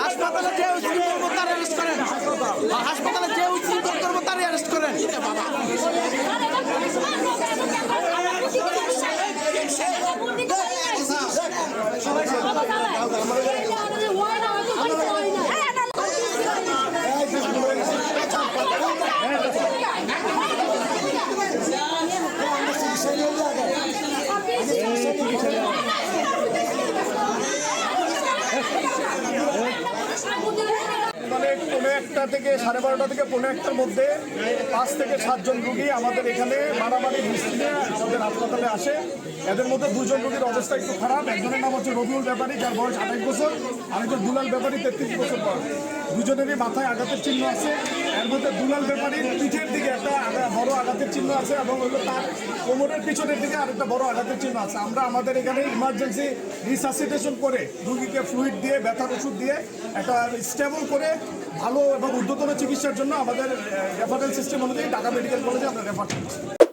হাসপাতালে যে উচ্ছৃঙ্খল করবো তার অ্যারেস্ট করেন। হাসপাতালে যে উচ্ছৃঙ্খল করবো তার অ্যারেস্ট করেন। মানে ১৫টা থেকে 12:30 থেকে ১৫টার মধ্যে 5 থেকে 7 জন রুগী আমাদের এখানে মারামারি মিছিলে আমাদের হাসপাতালে আসে। এদের মধ্যে 2 জন রুগীর অবস্থা একটু খারাপ। একজনের নাম হচ্ছে রবিউল ব্যাপারী, যার বয়স 28 বছর, আরেকজন দুলাল ব্যাপারী 33 বছর বয়স। দুজনেরই মাথায় আঘাতের চিহ্ন আছে। এর মধ্যে দুলাল ব্যাপারীর পিঠের দিকে একটা বড় আঘাতের চিহ্ন আছে এবং হলো তার কোমরের পিছনের দিকে আরেকটা বড় আঘাতের চিহ্ন আছে। আমরা আমাদের এখানে ইমার্জেন্সি রিসাসিটেশন করে রুগীকে ফ্লুইড দিয়ে, ব্যথার ওষুধ দিয়ে একটা স্টেবল করে ভালো এবং ঊর্ধ্বতন চিকিৎসার জন্য আমাদের রেফারেল সিস্টেম অনুযায়ী ঢাকা মেডিকেল কলেজে আমরা রেফার করছি।